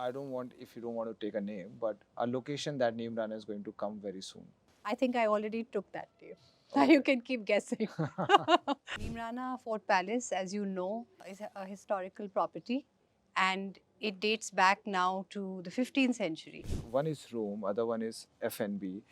I don't want, if you don't want to take a name, but a location that Neemrana is going to come very soon. I think I already took that name. Okay. You can keep guessing. Neemrana Fort Palace, as you know, is a historical property, and it dates back now to the 15th century. One is room, other one is F&B.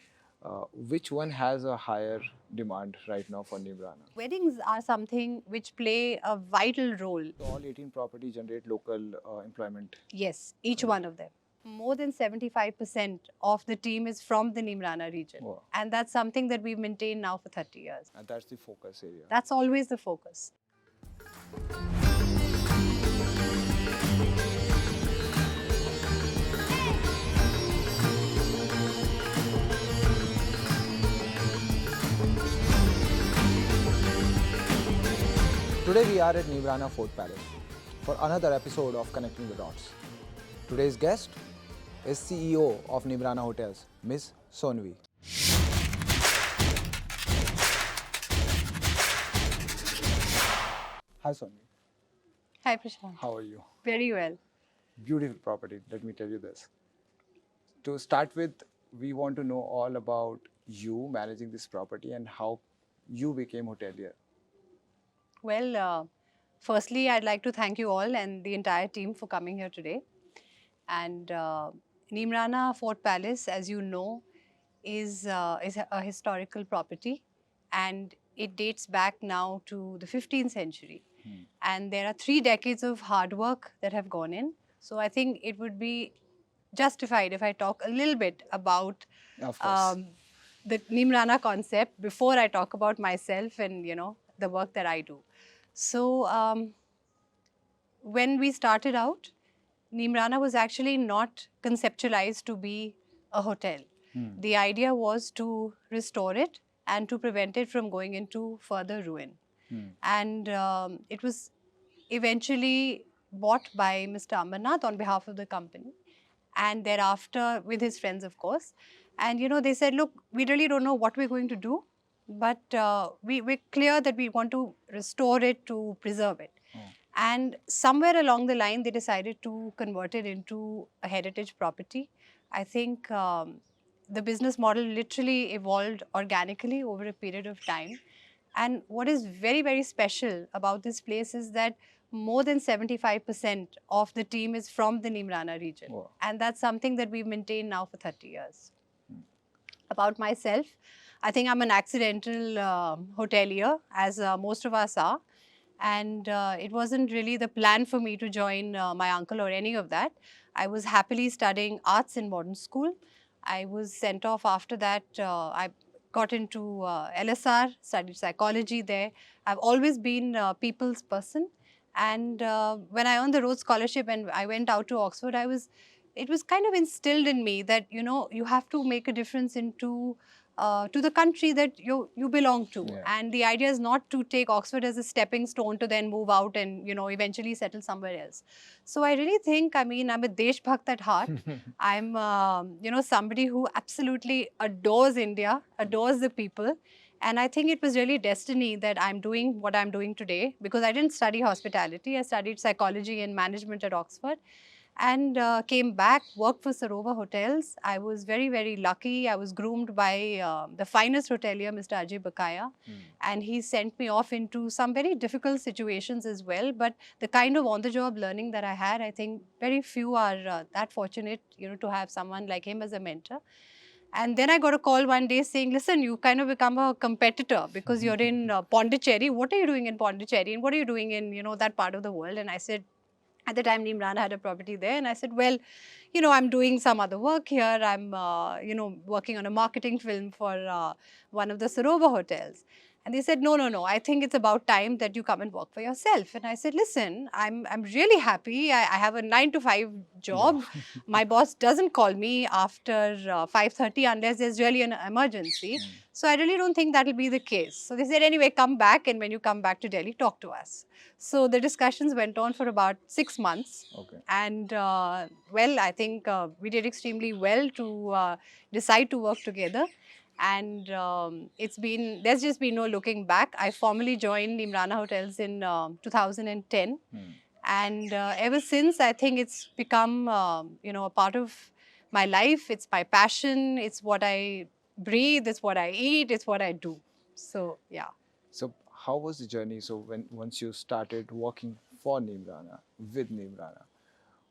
Which one has a higher demand right now for Neemrana? Weddings are something which play a vital role. All 18 properties generate local employment. Yes, each one of them. More than 75% of the team is from the Neemrana region. Wow. And that's something that we've maintained now for 30 years. And that's the focus area. That's always the focus. Today we are at Neemrana Fort Palace for another episode of Connecting the Dots. Today's guest is CEO of Neemrana Hotels, Ms. Sonavi. Hi Sonavi, Hi, Prashant. how are you? Very well. Beautiful property, let me tell you this. To start with, we want to know all about you managing this property and how you became hotelier. Well, firstly, I'd like to thank you all and the entire team for coming here today. And Neemrana Fort Palace, as you know, is a historical property, and it dates back now to the 15th century. And there are 3 decades of hard work that have gone in. So I think it would be justified if I talk a little bit about Of course. the Neemrana concept before I talk about myself and the work that I do. So when we started out, Neemrana was actually not conceptualized to be a hotel. The idea was to restore it and to prevent it from going into further ruin. And it was eventually bought by Mr. Amarnath on behalf of the company, and thereafter with his friends, of course. And they said, look, we really don't know what we're going to do, but we're clear that we want to restore it, to preserve it. And somewhere along the line, they decided to convert it into a heritage property. I think the business model literally evolved organically over a period of time. And what is very, very special about this place is that more than 75% of the team is from the Neemrana region. Wow. And that's something that we've maintained now for 30 years. About myself, I think I'm an accidental hotelier, as most of us are. And it wasn't really the plan for me to join my uncle or any of that. I was happily studying arts in modern school. I was sent off after that. I got into LSR, studied psychology there. I've always been a people's person. And when I earned the Rhodes Scholarship and I went out to Oxford, it was kind of instilled in me that, you have to make a difference into to the country that you belong to. Yeah. And the idea is not to take Oxford as a stepping stone to then move out and, eventually settle somewhere else. So I really think, I'm a Desh Bhakt at heart. I'm, somebody who absolutely adores India, adores the people. And I think it was really destiny that I'm doing what I'm doing today, because I didn't study hospitality. I studied psychology and management at Oxford, and came back, worked for Sonavi Hotels. I was very, very lucky. I was groomed by the finest hotelier, Mr. Ajay Bakaya, and he sent me off into some very difficult situations as well. But the kind of on-the-job learning that I had, I think very few are that fortunate, to have someone like him as a mentor. And then I got a call one day saying, listen, you kind of become a competitor because you're in Pondicherry. What are you doing in Pondicherry? And what are you doing in, that part of the world? And I said, at the time, Neemrana had a property there. And I said, well, I'm doing some other work here. I'm, working on a marketing film for one of the Sonavi Hotels. And they said, no, I think it's about time that you come and work for yourself. And I said, listen, I'm really happy. I have a 9-to-5 job. My boss doesn't call me after 5:30 unless there's really an emergency. So I really don't think that will be the case. So they said, anyway, come back. And when you come back to Delhi, talk to us. So the discussions went on for about 6 months. Okay. And well, I think we did extremely well to decide to work together. And there's just been no looking back. I formally joined Neemrana Hotels in 2010. And ever since, I think it's become, a part of my life. It's my passion. It's what I breathe. It's what I eat. It's what I do. So, yeah. So how was the journey? So when once you started working for Neemrana, with Neemrana,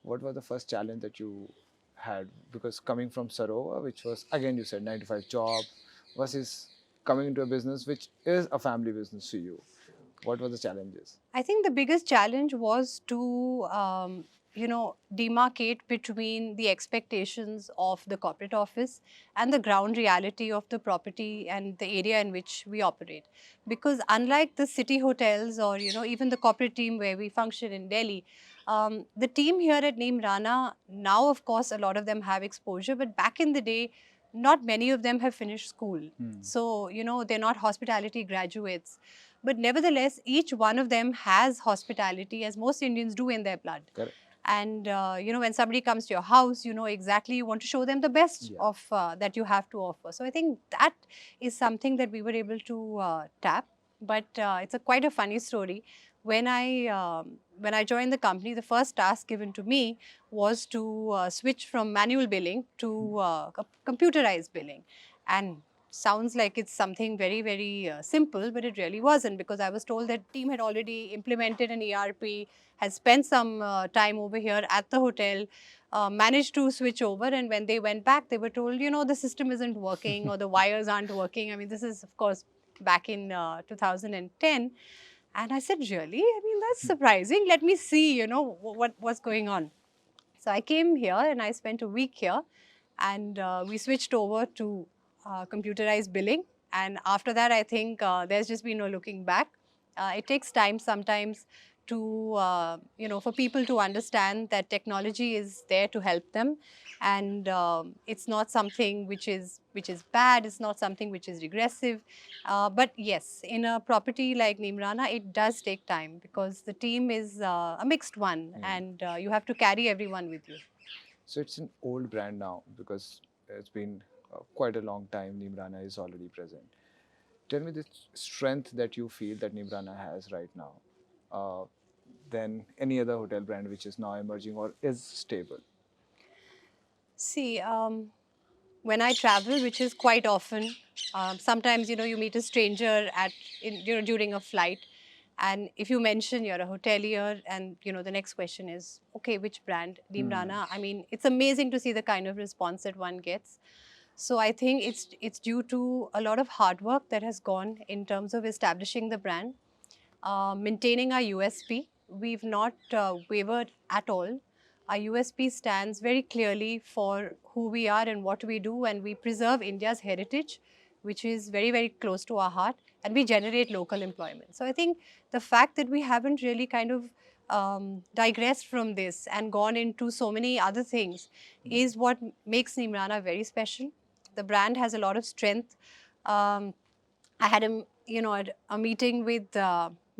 what was the first challenge that you had? Because coming from Sarova, which was again you said 9 to 5 job, versus coming into a business which is a family business to you. What were the challenges? I think the biggest challenge was to, demarcate between the expectations of the corporate office and the ground reality of the property and the area in which we operate. Because unlike the city hotels or, even the corporate team where we function in Delhi, the team here at Neemrana, now of course, a lot of them have exposure, but back in the day, not many of them have finished school. So, they're not hospitality graduates. But nevertheless, each one of them has hospitality, as most Indians do in their blood. Correct. And when somebody comes to your house, you know exactly you want to show them the best Yeah. of that you have to offer. So I think that is something that we were able to tap. But it's a quite a funny story. When I joined the company, the first task given to me was to switch from manual billing to computerized billing, and sounds like it's something very, very simple, but it really wasn't, because I was told that team had already implemented an ERP, has spent some time over here at the hotel, managed to switch over, and when they went back, they were told, the system isn't working or the wires aren't working. I mean, this is, of course, back in 2010. And I said, really? I mean, that's surprising. Let me see, what's going on. So I came here and I spent a week here, and we switched over to computerized billing. And after that, I think there's just been no looking back. It takes time sometimes to, for people to understand that technology is there to help them, and it's not something which is bad. It's not something which is regressive. But yes, in a property like Neemrana, it does take time because the team is a mixed one, and you have to carry everyone with you. So it's an old brand now because it's been quite a long time. Neemrana is already present. Tell me the strength that you feel that Neemrana has right now, uh, than any other hotel brand which is now emerging or is stable. See, when I travel, which is quite often, sometimes you meet a stranger during a flight, and if you mention you're a hotelier, and the next question is, okay, which brand? Neemrana. I mean, it's amazing to see the kind of response that one gets. So I think it's due to a lot of hard work that has gone in terms of establishing the brand, maintaining our USP. We've not wavered at all. Our USP stands very clearly for who we are and what we do, and we preserve India's heritage, which is very, very close to our heart, and we generate local employment. So I think the fact that we haven't really kind of digressed from this and gone into so many other things is what makes Neemrana very special. The brand has a lot of strength. I had a meeting with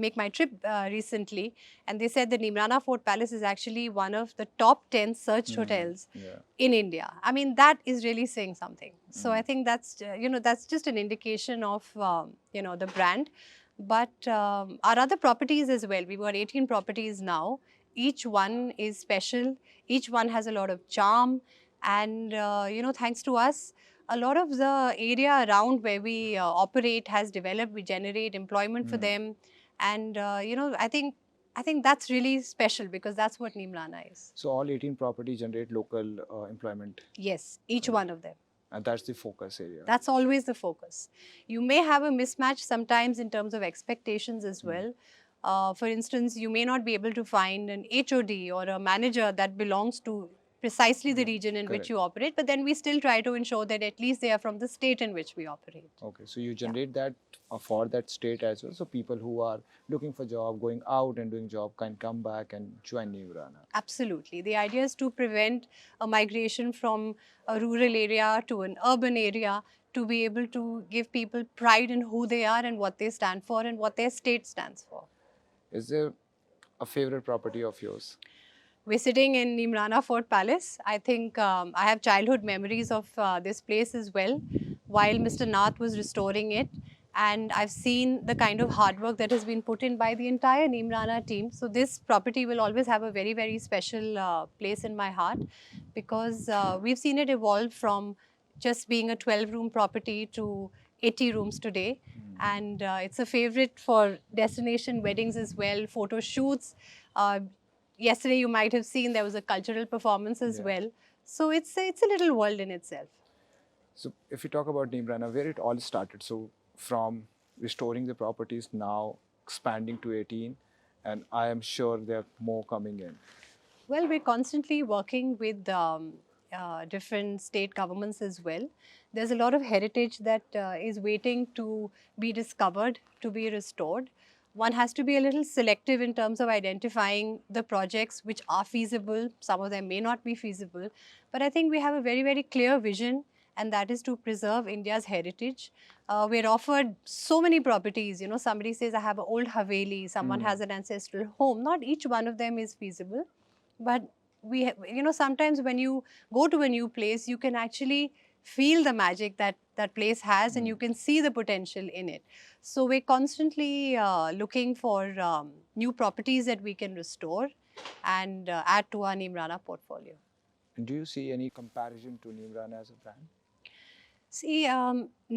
Make My Trip recently, and they said the Neemrana Fort Palace is actually one of the top 10 searched hotels Yeah. in India. I mean, that is really saying something. So I think that's just an indication of the brand. But our other properties as well. We've got 18 properties now. Each one is special. Each one has a lot of charm, and thanks to us, a lot of the area around where we operate has developed. We generate employment for them, and I think that's really special because that's what Neemrana is. So all 18 properties generate local employment, Yes, each one of them. and that's the focus area. That's always the focus. You may have a mismatch sometimes in terms of expectations as well. For instance, you may not be able to find an HOD or a manager that belongs to precisely the region in which correct. you operate, but then we still try to ensure that at least they are from the state in which we operate. Okay, so you generate that for that state as well. So people who are looking for job, going out and doing job can come back and join Neemrana. Absolutely. The idea is to prevent a migration from a rural area to an urban area, to be able to give people pride in who they are and what they stand for and what their state stands for. Is there a favorite property of yours? We're sitting in Neemrana Fort Palace. I think I have childhood memories of this place as well, while Mr. Nath was restoring it. and I've seen the kind of hard work that has been put in by the entire Neemrana team. So this property will always have a very, very special place in my heart, because we've seen it evolve from just being a 12-room property to 80 rooms today. And it's a favorite for destination weddings as well, photo shoots. Uh, Yesterday, you might have seen there was a cultural performance as Yeah. well. So it's a little world in itself. So if we talk about Neemrana, where it all started, so from restoring the properties now expanding to 18, and I am sure there are more coming in. Well, we're constantly working with different state governments as well. There's a lot of heritage that is waiting to be discovered, to be restored. One has to be a little selective in terms of identifying the projects which are feasible. Some of them may not be feasible. But I think we have a very, very clear vision, and that is to preserve India's heritage. We're offered so many properties. You know, somebody says, I have an old Haveli, someone has an ancestral home. Not each one of them is feasible, but sometimes when you go to a new place, you can actually feel the magic that that place has, and you can see the potential in it. So we're constantly looking for new properties that we can restore and add to our Neemrana portfolio. And do you see any comparison to Neemrana as a brand? See,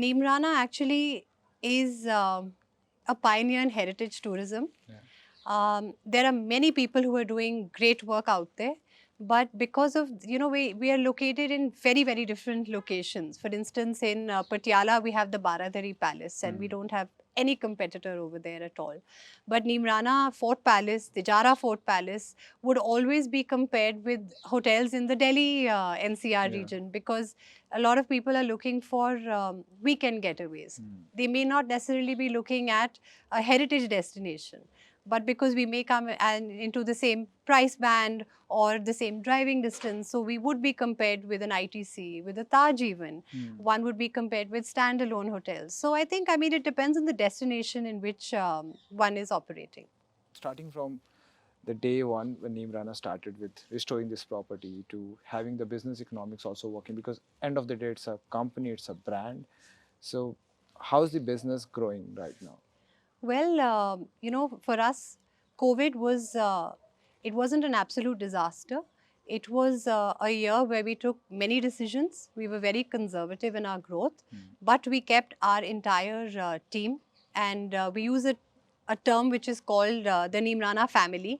Neemrana actually is a pioneer in heritage tourism. Yeah. There are many people who are doing great work out there, but because of, we are located in very, very different locations. For instance, in Patiala, we have the Baradari Palace, and we don't have any competitor over there at all. But Neemrana Fort Palace, the Jara Fort Palace, would always be compared with hotels in the Delhi NCR Yeah. region, because a lot of people are looking for weekend getaways. They may not necessarily be looking at a heritage destination, but because we may come into the same price band or the same driving distance, so we would be compared with an ITC, with a Taj even. One would be compared with standalone hotels. So I think, it depends on the destination in which one is operating. Starting from the day one when Neemrana started with restoring this property to having the business economics also working, because end of the day it's a company, it's a brand. So how's the business growing right now? Well, for us, COVID was, it wasn't an absolute disaster. It was a year where we took many decisions. We were very conservative in our growth, but we kept our entire team, and we use a term which is called the Neemrana family.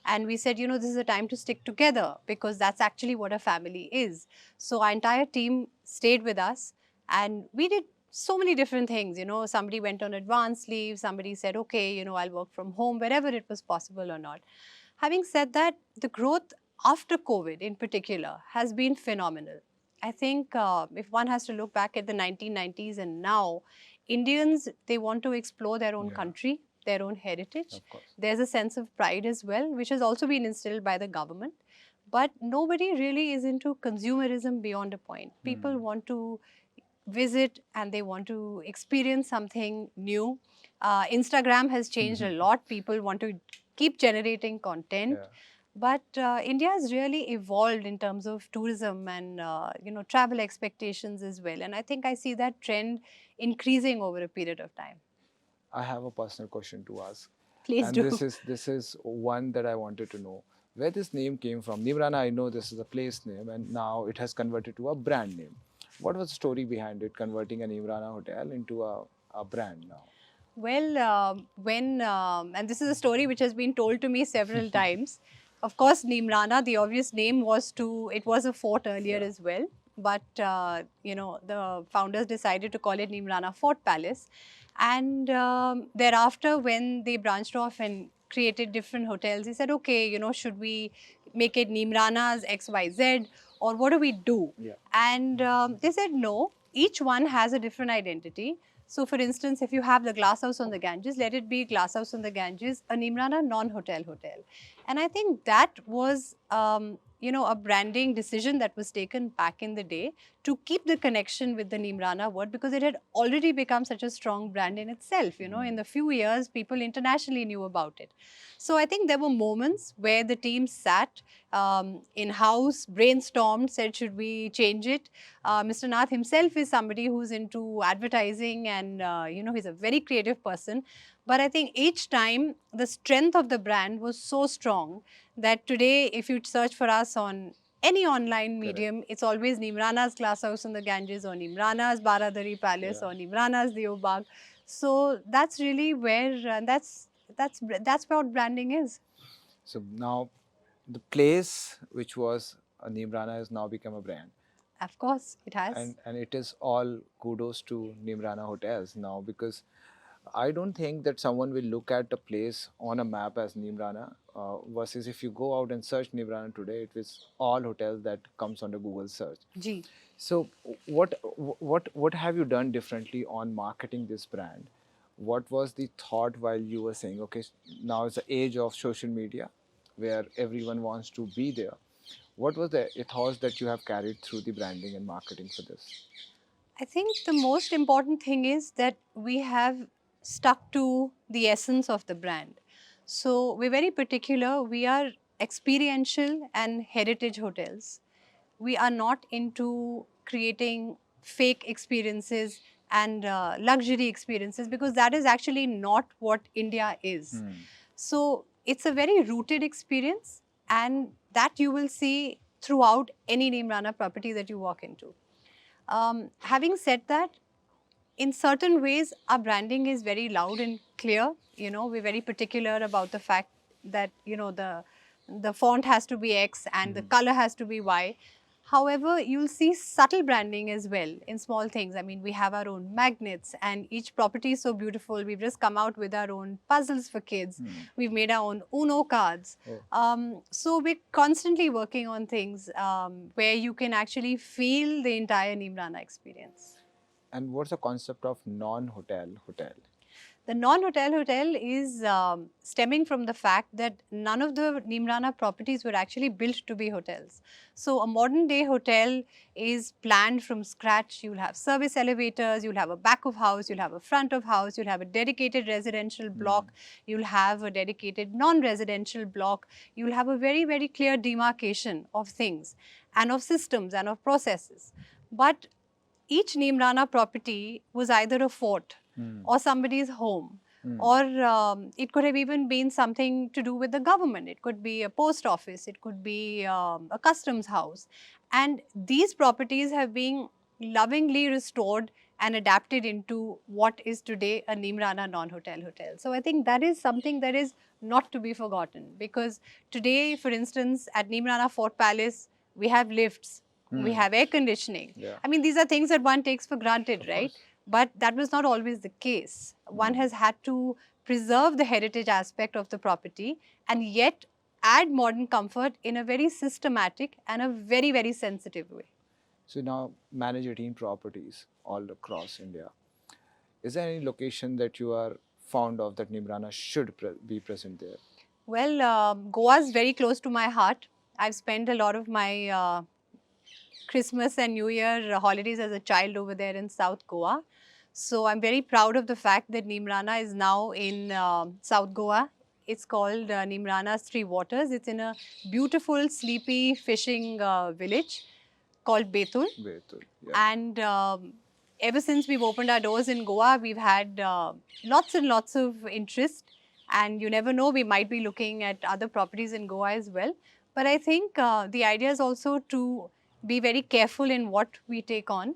And we said, this is a time to stick together, because that's actually what a family is. So our entire team stayed with us, and we did so many different things. Somebody went on advance leave, somebody said, okay, I'll work from home, wherever it was possible or not. Having said that, the growth after COVID in particular has been phenomenal. I think if one has to look back at the 1990s and now, Indians, they want to explore their own country, their own heritage. Of course. There's a sense of pride as well, which has also been instilled by the government. But nobody really is into consumerism beyond a point. People want to visit and they want to experience something new. Instagram has changed a lot. People want to keep generating content. Yeah. But India has really evolved in terms of tourism and travel expectations as well. And I think I see that trend increasing over a period of time. I have a personal question to ask. Please And do. this is one that I wanted to know. Where this name came from. Neemrana, I know this is a place name, and now it has converted to a brand name. What was the story behind it, converting a Neemrana hotel into a brand now? Well, and this is a story which has been told to me several times. Of course, Neemrana, the obvious name was it was a fort earlier as well. But, the founders decided to call it Neemrana Fort Palace. And thereafter, when they branched off and created different hotels, he said, okay, should we make it Neemrana's XYZ, or what do we do? Yeah. And they said, no, each one has a different identity. So, for instance, if you have the glass house on the Ganges, let it be glass house on the Ganges, a Neemrana non-hotel hotel. And I think that was a branding decision that was taken back in the day to keep the connection with the Neemrana word, because it had already become such a strong brand in itself. In the few years, people internationally knew about it. So I think there were moments where the team sat in-house, brainstormed, said, should we change it? Mr. Nath himself is somebody who's into advertising, and he's a very creative person. But I think each time the strength of the brand was so strong that today, if you search for us on any online Correct. medium, it's always Neemrana's Glass House on the Ganges, or Neemrana's Baradari Palace, Yeah. or Neemrana's Deobag. So that's really where that's what branding is. So now the place which was a Neemrana has now become a brand. Of course, it has. And it is all kudos to Neemrana Hotels now, because I don't think that someone will look at a place on a map as Neemrana versus if you go out and search Neemrana today, it is all hotels that comes under Google search. Gee. So what have you done differently on marketing this brand? What was the thought while you were saying, okay, now is the age of social media where everyone wants to be there? What was the ethos that you have carried through the branding and marketing for this? I think the most important thing is that we have stuck to the essence of the brand. So we're very particular. We are experiential and heritage hotels. We are not into creating fake experiences and luxury experiences, because that is actually not what India is. So it's a very rooted experience, and that you will see throughout any Neemrana property that you walk into. Having said that, in certain ways, our branding is very loud and clear. We're very particular about the fact that the font has to be X and the color has to be Y. However, you'll see subtle branding as well in small things. I mean, we have our own magnets, and each property is so beautiful. We've just come out with our own puzzles for kids. We've made our own Uno cards. So we're constantly working on things where you can actually feel the entire Neemrana experience. And what's the concept of non-hotel hotel? The non-hotel hotel is stemming from the fact that none of the Neemrana properties were actually built to be hotels. So a modern day hotel is planned from scratch. You'll have service elevators, you'll have a back of house, you'll have a front of house, you'll have a dedicated residential block, you'll have a dedicated non-residential block, you'll have a very, very clear demarcation of things and of systems and of processes. But each Neemrana property was either a fort or somebody's home, or it could have even been something to do with the government. It could be a post office, it could be a customs house. And these properties have been lovingly restored and adapted into what is today a Neemrana non-hotel hotel. So I think that is something that is not to be forgotten, because today, for instance, at Neemrana Fort Palace, we have lifts, we have air conditioning. Yeah. I mean, these are things that one takes for granted, right? But that was not always the case. One has had to preserve the heritage aspect of the property and yet add modern comfort in a very systematic and a very, very sensitive way. So now manage 18 properties all across India. Is there any location that you are fond of that Neemrana should be present there? Well, Goa is very close to my heart. I've spent a lot of my Christmas and New Year holidays as a child over there in South Goa. So I'm very proud of the fact that Neemrana is now in South Goa. It's called Neemrana's Three Waters. It's in a beautiful, sleepy fishing village called Betul. Betul, yeah. And ever since we've opened our doors in Goa, we've had lots and lots of interest. And you never know, we might be looking at other properties in Goa as well. But I think the idea is also to be very careful in what we take on.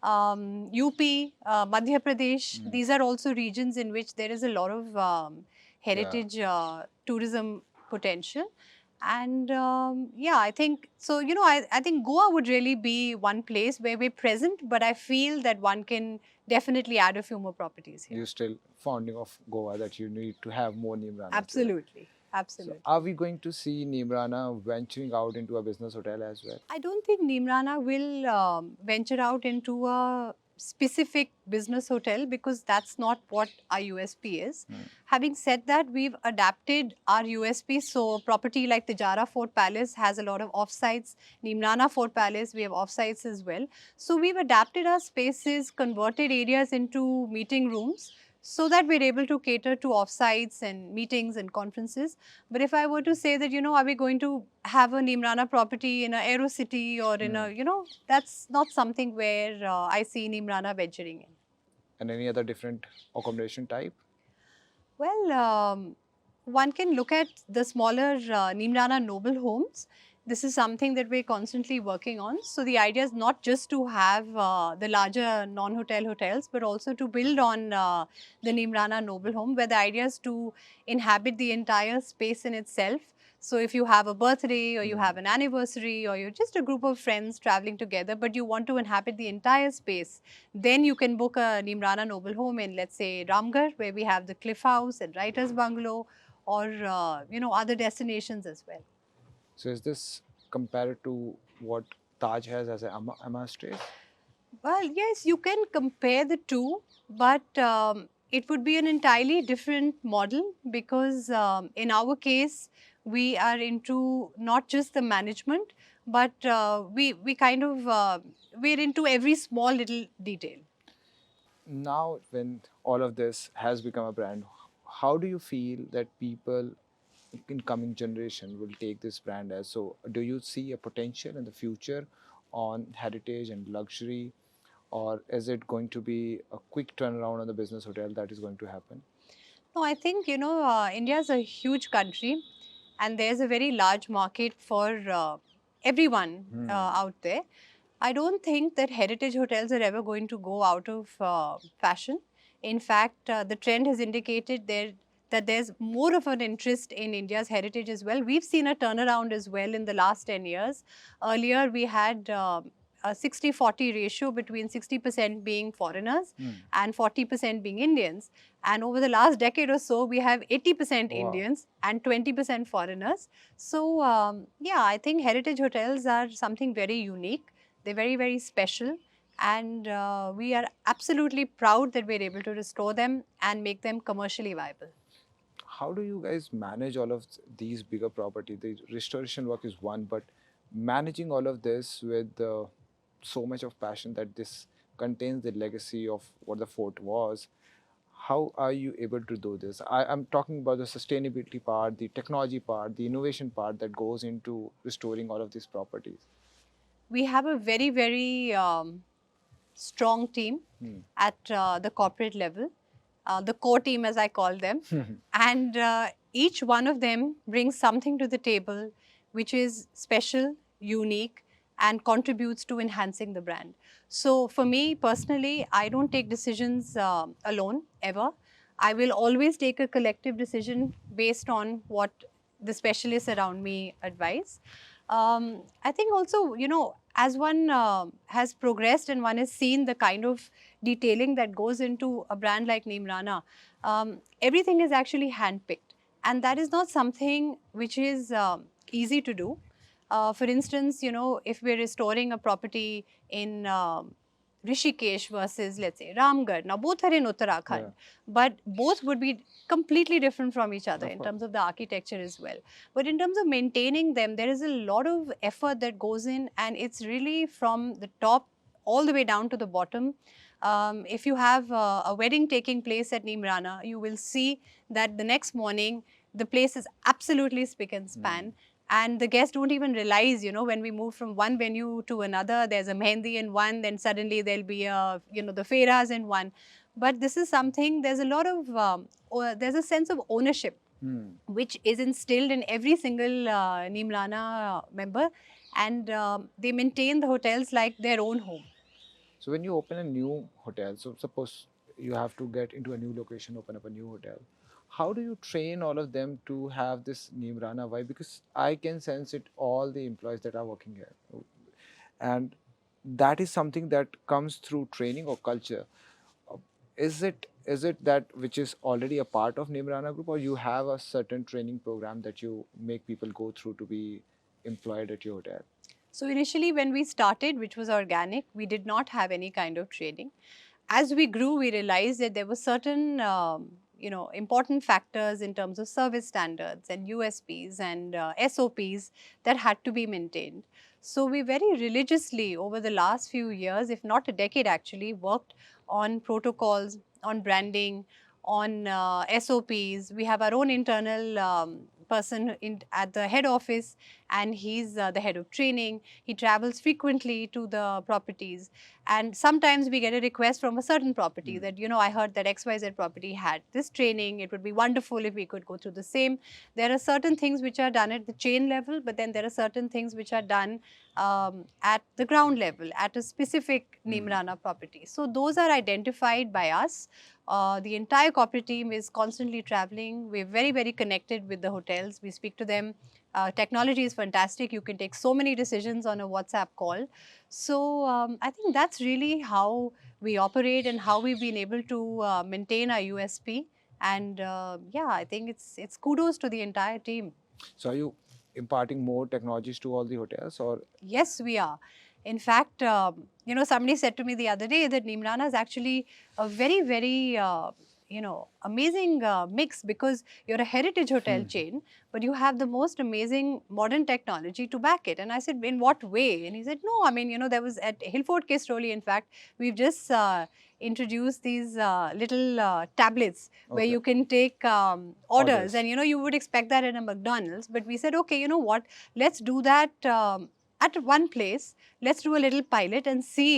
UP, Madhya Pradesh, these are also regions in which there is a lot of heritage tourism potential. And yeah, I think so. I think Goa would really be one place where we're present, but I feel that one can definitely add a few more properties here. You're still fonding of Goa that you need to have more Neemrana. Absolutely. So Absolutely. are we going to see Neemrana venturing out into a business hotel as well? I don't think Neemrana will venture out into a specific business hotel because that's not what our USP is. Hmm. Having said that, we've adapted our USP. So, property like the Jara Fort Palace has a lot of offsites. Neemrana Fort Palace, we have offsites as well. So, we've adapted our spaces, converted areas into meeting rooms so that we're able to cater to offsites and meetings and conferences. But if I were to say that, are we going to have a Neemrana property in a Aero City or in Hmm. a, that's not something where I see Neemrana venturing in. And any other different accommodation type? Well, one can look at the smaller Neemrana noble homes. This is something that we're constantly working on. So the idea is not just to have the larger non-hotel hotels, but also to build on the Neemrana noble home, where the idea is to inhabit the entire space in itself. So if you have a birthday or you have an anniversary or you're just a group of friends traveling together, but you want to inhabit the entire space, then you can book a Neemrana noble home in, let's say, Ramgarh, where we have the Cliff House and Writer's Bungalow, or other destinations as well. So is this compared to what Taj has as a Ama Strays? Well, yes, you can compare the two, but it would be an entirely different model because in our case, we are into not just the management, but we kind of we're into every small little detail. Now, when all of this has become a brand, how do you feel that people in coming generation will take this brand as? So do you see a potential in the future on heritage and luxury, or is it going to be a quick turnaround on the business hotel that is going to happen? No, I think, India is a huge country and there's a very large market for everyone out there. I don't think that heritage hotels are ever going to go out of fashion. In fact, the trend has indicated that there's more of an interest in India's heritage as well. We've seen a turnaround as well in the last 10 years. Earlier, we had a 60-40 ratio between 60% being foreigners and 40% being Indians. And over the last decade or so, we have 80% Wow. Indians and 20% foreigners. So, yeah, I think heritage hotels are something very unique. They're very, very special. And we are absolutely proud that we're able to restore them and make them commercially viable. How do you guys manage all of these bigger property? The restoration work is one, but managing all of this with so much of passion that this contains the legacy of what the fort was. How are you able to do this? I'm talking about the sustainability part, the technology part, the innovation part that goes into restoring all of these properties. We have a very, very strong team at the corporate level, the core team, as I call them. And each one of them brings something to the table which is special, unique, and contributes to enhancing the brand. So, for me personally, I don't take decisions alone ever. I will always take a collective decision based on what the specialists around me advise. I think also, as one has progressed and one has seen the kind of detailing that goes into a brand like Neemrana, everything is actually handpicked. And that is not something which is easy to do. For instance, if we're restoring a property in Rishikesh versus, let's say, Ramgarh. Now, both are in Uttarakhand, Yeah. but both would be completely different from each other Of in course. terms of the architecture as well. But in terms of maintaining them, there is a lot of effort that goes in, and it's really from the top all the way down to the bottom. If you have a wedding taking place at Neemrana, you will see that the next morning the place is absolutely spick and span. And the guests don't even realize, when we move from one venue to another, there's a mehendi in one, then suddenly there'll be the fairas in one. But this is something, there's a lot of, there's a sense of ownership which is instilled in every single Neemrana member, and they maintain the hotels like their own home. So when you open a new hotel, so suppose you have to get into a new location, open up a new hotel. How do you train all of them to have this Neemrana vibe? Because I can sense it all the employees that are working here, and that is something that comes through training or culture. Uh, is it that which is already a part of Neemrana Group, or you have a certain training program that you make people go through to be employed at your hotel? So initially, when we started, which was organic, we did not have any kind of training. As we grew, we realized that there were certain important factors in terms of service standards and USPs and SOPs that had to be maintained. So we very religiously over the last few years, if not a decade actually, worked on protocols, on branding, on SOPs. We have our own internal person at the head office, and he's the head of training. He travels frequently to the properties, and sometimes we get a request from a certain property Mm. that, I heard that XYZ property had this training. It would be wonderful if we could go through the same. There are certain things which are done at the chain level, but then there are certain things which are done at the ground level, at a specific Mm. Neemrana property. So those are identified by us. The entire corporate team is constantly traveling. We're very, very connected with the hotels. We speak to them. Technology is fantastic. You can take so many decisions on a WhatsApp call. So I think that's really how we operate and how we've been able to maintain our USP. And yeah, I think it's kudos to the entire team. So are you imparting more technologies to all the hotels, or Yes, we are. In fact, somebody said to me the other day that Neemrana is actually a very, very, amazing mix, because you're a heritage hotel Hmm. chain, but you have the most amazing modern technology to back it. And I said, in what way? And he said, no, I mean, there was at Hillfort Castroli, in fact, we've just introduced these little tablets where Okay. you can take orders. Orders? And, you would expect that at a McDonald's. But we said, okay, you know what? Let's do that. At one place, let's do a little pilot and see,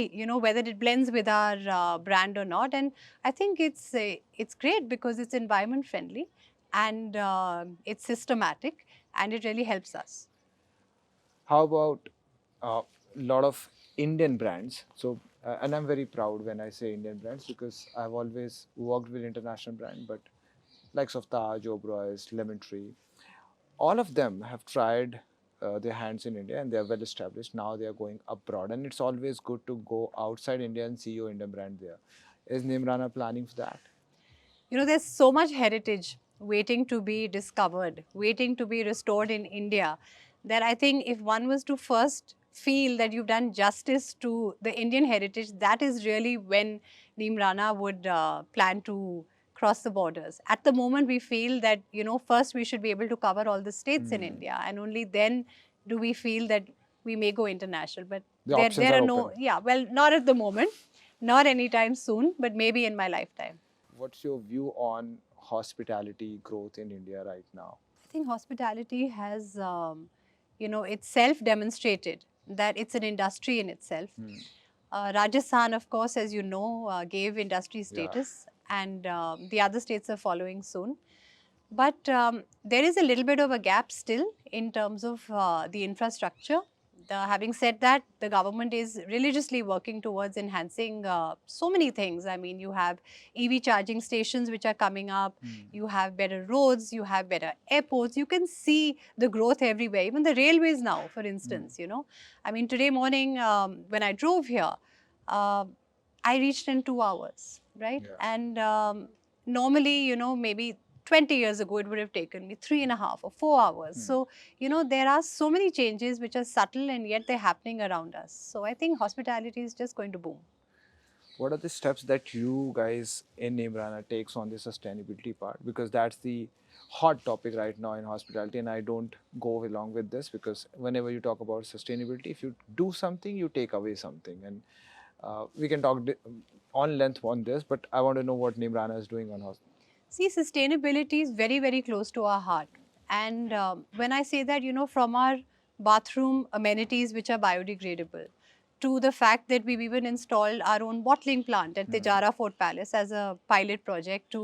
whether it blends with our brand or not. And I think it's great because it's environment friendly, and it's systematic, and it really helps us. How about a lot of Indian brands? So, and I'm very proud when I say Indian brands because I've always worked with international brand, but likes of Taj, Oberoi, Lemon Tree, all of them have tried their hands in India and they are well established. Now they are going abroad, and it's always good to go outside India and see your Indian brand there. Is Neemrana planning for that? There's so much heritage waiting to be discovered, waiting to be restored in India, that I think if one was to first feel that you've done justice to the Indian heritage, that is really when Neemrana would plan to cross the borders. At the moment, we feel that, first we should be able to cover all the states in Hmm. India, and only then do we feel that we may go international. But The there, options there are are open. no, yeah, well, not at the moment, not anytime soon, but maybe in my lifetime. What's your view on hospitality growth in India right now? I think hospitality has, itself demonstrated that it's an industry in itself. Hmm. Rajasthan, of course, as you know, gave industry Yeah. status, and the other states are following soon. But there is a little bit of a gap still in terms of the infrastructure. Having said that, the government is religiously working towards enhancing so many things. I mean, you have EV charging stations which are coming up, Hmm. you have better roads, you have better airports. You can see the growth everywhere, even the railways now, for Hmm. instance. I mean, today morning when I drove here, uh, I reached in 2 hours, right? Yeah. And normally, maybe 20 years ago, it would have taken me 3.5 or 4 hours. Hmm. So, there are so many changes which are subtle and yet they're happening around us. So, I think hospitality is just going to boom. What are the steps that you guys in Neemrana takes on the sustainability part? Because that's the hot topic right now in hospitality, and I don't go along with this because whenever you talk about sustainability, if you do something, you take away something, and we can talk on length on this. But I want to know what Neemrana is doing on hospitality. See, sustainability is very, very close to our heart. And when I say that, from our bathroom amenities, which are biodegradable, to the fact that we've even installed our own bottling plant at the Hmm. Jara Fort Palace as a pilot project to,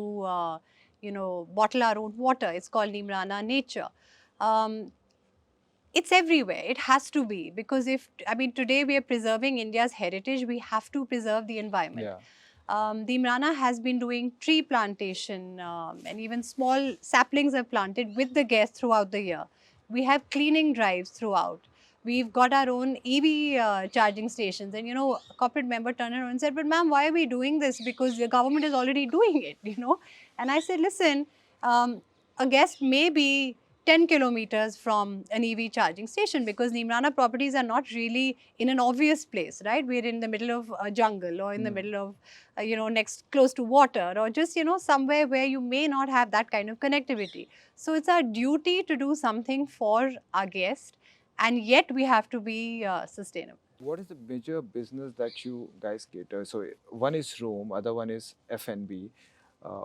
bottle our own water. It's called Neemrana Nature. Um, it's everywhere. It has to be, because I mean, today we are preserving India's heritage. We have to preserve the environment. Yeah. The Neemrana has been doing tree plantation, and even small saplings are planted with the guests throughout the year. We have cleaning drives throughout. We've got our own EV charging stations. And, a corporate member turned around and said, but ma'am, why are we doing this? Because the government is already doing it, And I said, listen, a guest may be 10 kilometers from an EV charging station, because Neemrana properties are not really in an obvious place, right? We're in the middle of a jungle, or in the middle of, next close to water, or just, somewhere where you may not have that kind of connectivity. So it's our duty to do something for our guest, and yet we have to be sustainable. What is the major business that you guys cater? So one is room, other one is F&B.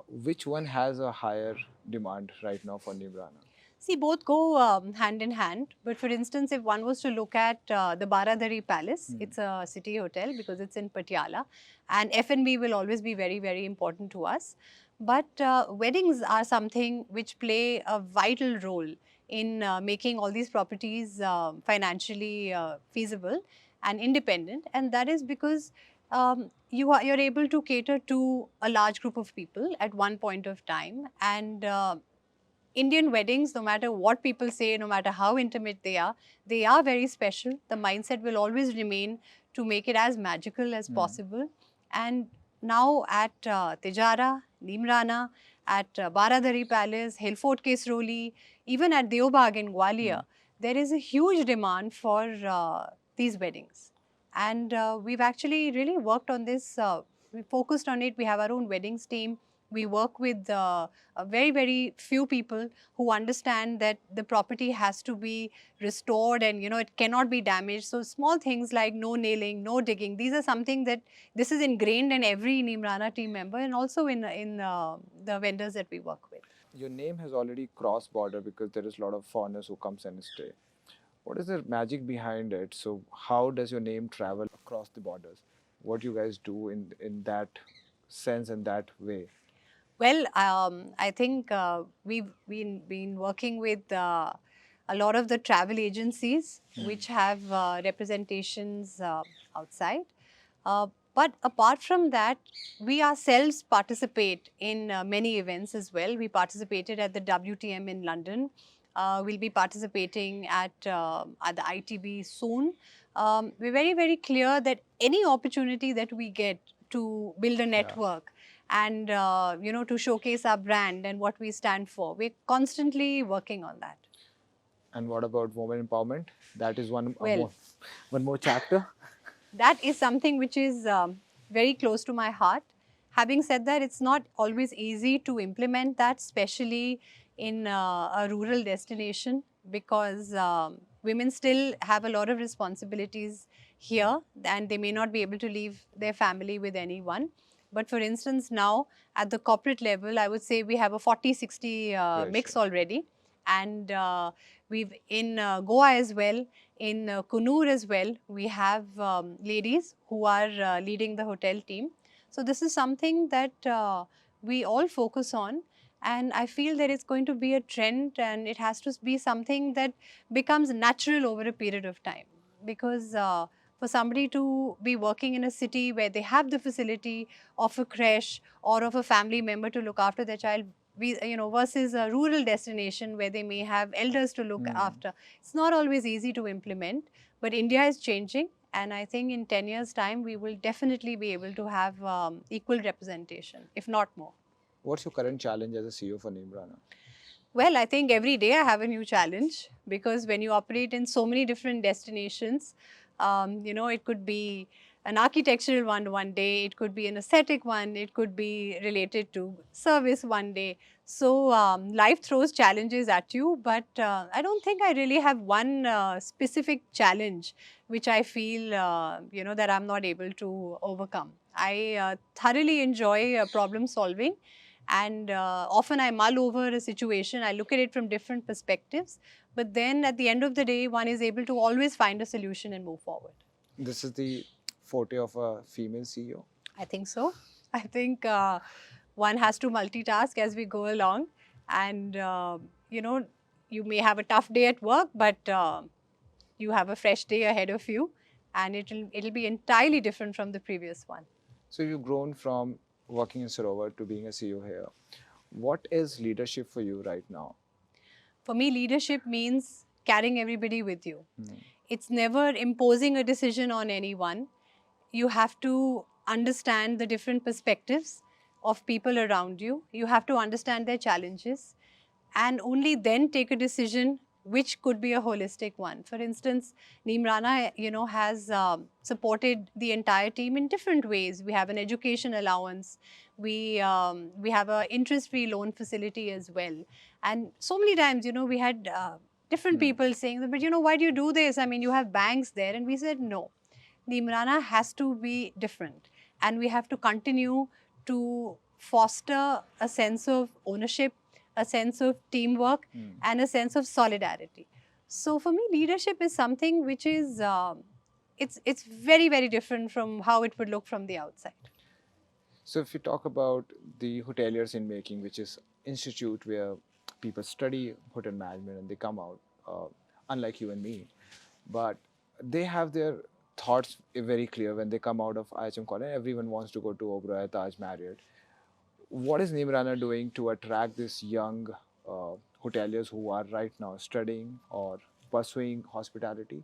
Which one has a higher demand right now for Neemrana? See, both go hand in hand. But for instance, if one was to look at the Baradari Palace, it's a city hotel because it's in Patiala, and F&B will always be very, very important to us. But weddings are something which play a vital role in making all these properties financially feasible and independent, and that is because you're able to cater to a large group of people at one point of time, and Indian weddings, no matter what people say, no matter how intimate they are very special. The mindset will always remain to make it as magical as possible. And now at Tijara, Neemrana, at Baradari Palace, Hillfort Kesroli, even at Deobag in Gwalior, there is a huge demand for these weddings. And we've actually really worked on this. We focused on it. We have our own weddings team. We work with very, very few people who understand that the property has to be restored, and it cannot be damaged. So small things like no nailing, no digging, these are something that this is ingrained in every Neemrana team member, and also in the vendors that we work with. Your name has already crossed border because there is a lot of foreigners who comes and stay. What is the magic behind it? So how does your name travel across the borders? What you guys do in that sense and that way? Well, I think we've been working with a lot of the travel agencies which have representations outside. But apart from that, we ourselves participate in many events as well. We participated at the WTM in London. We'll be participating at the ITB soon. We're very, very clear that any opportunity that we get to build a network and to showcase our brand and what we stand for, we're constantly working on that. And what about women empowerment? That is Well, one more chapter. that is something which is very close to my heart. Having said that, it's not always easy to implement that, especially in a rural destination, because women still have a lot of responsibilities here, and they may not be able to leave their family with anyone. But for instance, now at the corporate level, I would say we have a 40-60 mix already. And we've in Goa as well, in Kunur as well, we have ladies who are leading the hotel team. So this is something that we all focus on, and I feel that it's going to be a trend, and it has to be something that becomes natural over a period of time. Because for somebody to be working in a city where they have the facility of a creche or of a family member to look after their child, versus a rural destination where they may have elders to look after, it's not always easy to implement. But India is changing, and I think in 10 years' time, we will definitely be able to have equal representation, if not more. What's your current challenge as a CEO for Neemrana? Well, I think every day I have a new challenge, because when you operate in so many different destinations, it could be an architectural one day, it could be an aesthetic one, it could be related to service one day. So life throws challenges at you, but I don't think I really have one specific challenge which I feel that I'm not able to overcome. I thoroughly enjoy problem solving, and often I mull over a situation, I look at it from different perspectives, but then at the end of the day, one is able to always find a solution and move forward. This is the forte of a female CEO. I think so. I think one has to multitask as we go along, and you may have a tough day at work, but you have a fresh day ahead of you, and it'll be entirely different from the previous one. So you've grown from working in Sarovar to being a CEO here. What is leadership for you right now? For me, leadership means carrying everybody with you. It's never imposing a decision on anyone. You have to understand the different perspectives of people around you. You have to understand their challenges. and only then take a decision which could be a holistic one. For instance, Neemrana, has supported the entire team in different ways. We have an education allowance, we have a interest-free loan facility as well, and so many times, we had different Hmm. people saying, that, but why do you do this? I mean, you have banks there, and we said no. Neemrana has to be different, and we have to continue to foster a sense of ownership, a sense of teamwork, Hmm. and a sense of solidarity. So for me, leadership is something which is it's very, very different from how it would look from the outside. So if we talk about the hoteliers in making, which is institute where people study hotel management and they come out, unlike you and me, but they have their thoughts very clear when they come out of IHM college. Everyone wants to go to Oberoi, Taj, Marriott. What is Neemrana doing to attract these young hoteliers who are right now studying or pursuing hospitality?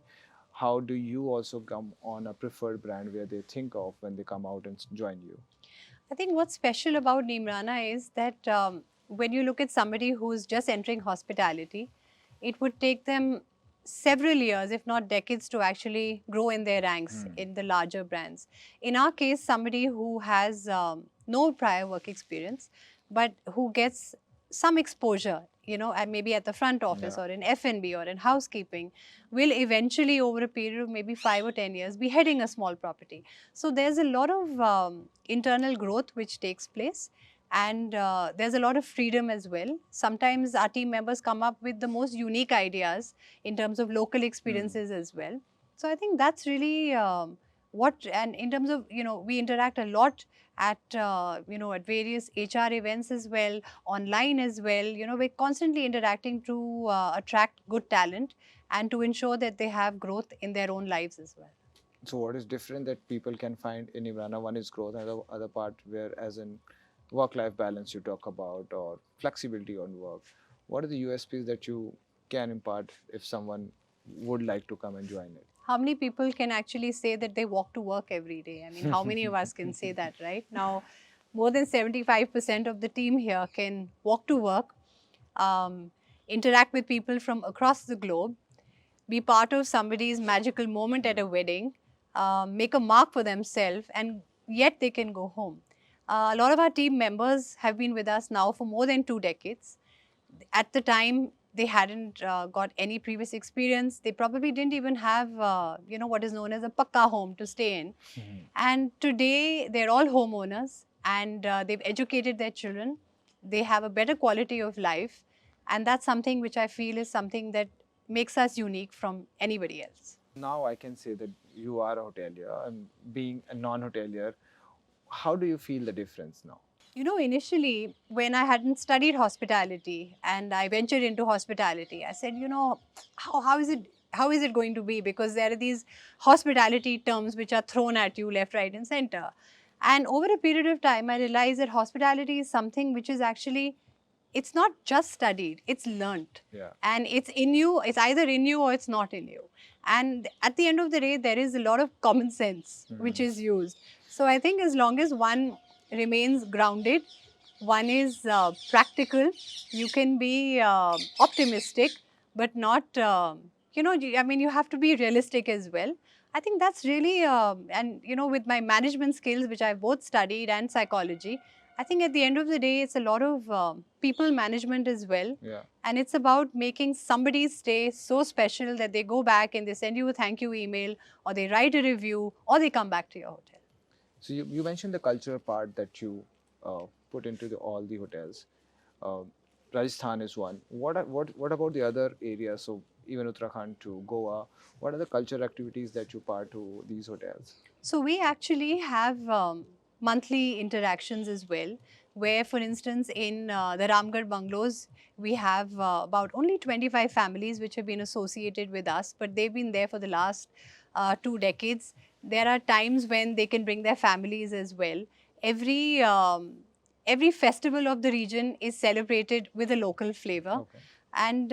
How do you also come on a preferred brand where they think of when they come out and join you? I think what's special about Neemrana is that when you look at somebody who's just entering hospitality, it would take them several years, if not decades, to actually grow in their ranks Hmm. in the larger brands. In our case, somebody who has no prior work experience, but who gets some exposure, and maybe at the front office Yeah. or in F&B or in housekeeping, will eventually, over a period of maybe 5 or 10 years, be heading a small property. So there's a lot of internal growth which takes place, and there's a lot of freedom as well. Sometimes our team members come up with the most unique ideas in terms of local Hmm. experiences as well. So I think that's really and in terms of, we interact a lot at, at various HR events as well, online as well. We're constantly interacting to attract good talent and to ensure that they have growth in their own lives as well. So what is different that people can find in Neemrana? One is growth, and the other part where as in work-life balance you talk about or flexibility on work. What are the USPs that you can impart if someone would like to come and join it? How many people can actually say that they walk to work every day? I mean, how many of us can say that, right? Now, more than 75% of the team here can walk to work, um, interact with people from across the globe, be part of somebody's magical moment at a wedding, make a mark for themselves, and yet they can go home. A lot of our team members have been with us now for more than 2 decades. At the time, they hadn't got any previous experience. They probably didn't even have, what is known as a pakka home to stay in. Mhm. And today, they're all homeowners, and they've educated their children. They have a better quality of life. And that's something which I feel is something that makes us unique from anybody else. Now I can say that you are a hotelier and being a non-hotelier, how do you feel the difference now? Initially, when I hadn't studied hospitality and I ventured into hospitality, I said, how is it going to be? Because there are these hospitality terms which are thrown at you left, right, and center. And over a period of time, I realized that hospitality is something which is actually, it's not just studied, it's learnt. Yeah. And it's in you, it's either in you or it's not in you. And at the end of the day, there is a lot of common sense which is used. So I think as long as one remains grounded, one is practical, you can be optimistic, but not, I mean, you have to be realistic as well. I think that's really, and with my management skills, which I've both studied and psychology, I think at the end of the day, it's a lot of people management as well. Yeah. And it's about making somebody's stay so special that they go back and they send you a thank you email, or they write a review, or they come back to your hotel. So you mentioned the culture part that you put into all the hotels. Uh, Rajasthan is one. What about the other areas? So even Uttarakhand to Goa. What are the cultural activities that you part to these hotels? So we actually have monthly interactions as well, where, for instance, in the Ramgarh bungalows, we have about only 25 families which have been associated with us, but they've been there for the last 2 decades. There are times when they can bring their families as well. Every every festival of the region is celebrated with a local flavor. Okay. And,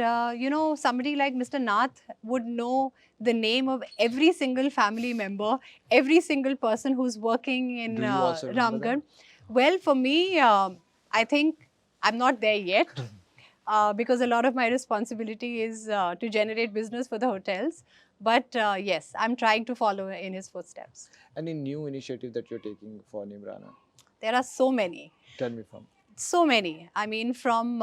somebody like Mr. Nath would know the name of every single family member, every single person who's working in Do you also remember them? Ramgarh. Well, for me, I think I'm not there yet. because a lot of my responsibility is to generate business for the hotels. But yes, I'm trying to follow in his footsteps. Any new initiative that you're taking for Neemrana? There are so many. Tell me from. So many. I mean, from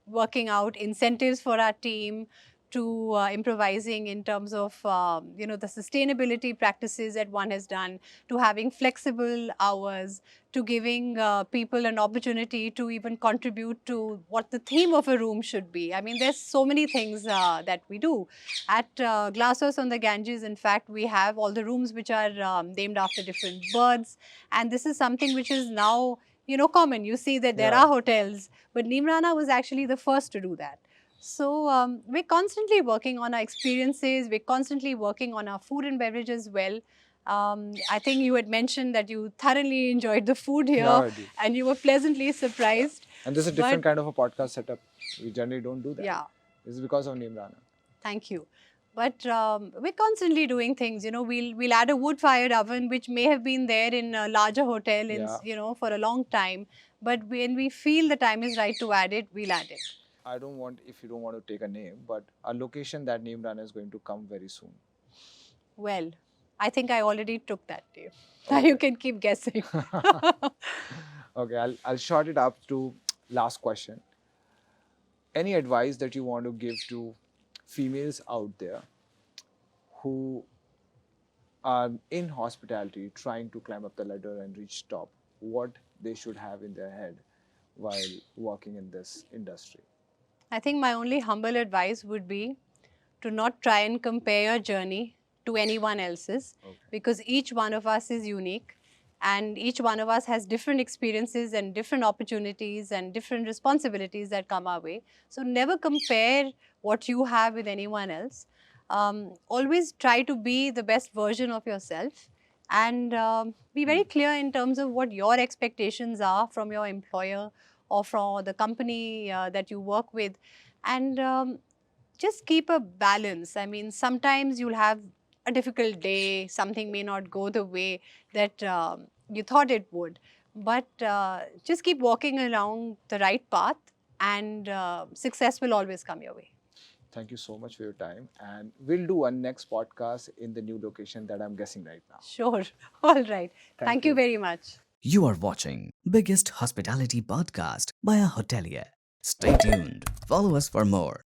working out incentives for our team to improvising in terms of the sustainability practices that one has done, to having flexible hours, to giving people an opportunity to even contribute to what the theme of a room should be. I mean, there's so many things that we do at Glasshouse on the Ganges. In fact, we have all the rooms which are named after different birds, and this is something which is now common. You see that there Yeah. are hotels, but Neemrana was actually the first to do that. So we're constantly working on our experiences. We're constantly working on our food and beverage as well. I think you had mentioned that you thoroughly enjoyed the food Yeah, here, I do. and you were pleasantly surprised. And there's a But different kind of a podcast setup. We generally don't do that. yeah, This is because of Neemrana. thank you. But we're constantly doing things. We'll add a wood-fired oven, which may have been there in a larger hotel in Yeah. for a long time. But when we feel the time is right to add it, we'll add it. I don't want, if you don't want to take a name, but a location that Neemrana is going to come very soon. Well, I think I already took that name. Now Okay. you can keep guessing. Okay, I'll short it up to last question. Any advice that you want to give to females out there who are in hospitality trying to climb up the ladder and reach top? What they should have in their head while working in this industry? I think my only humble advice would be to not try and compare your journey to anyone else's, Okay. because each one of us is unique and each one of us has different experiences and different opportunities and different responsibilities that come our way. So never compare what you have with anyone else. Always try to be the best version of yourself, and be very clear in terms of what your expectations are from your employer or from the company that you work with. And just keep a balance. I mean, sometimes you'll have a difficult day, something may not go the way that you thought it would. But just keep walking along the right path, and success will always come your way. Thank you so much for your time. And we'll do a next podcast in the new location that I'm guessing right now. Sure. All right. Thank you you. very much. You are watching biggest hospitality podcast by a hotelier. Stay tuned. Follow us for more.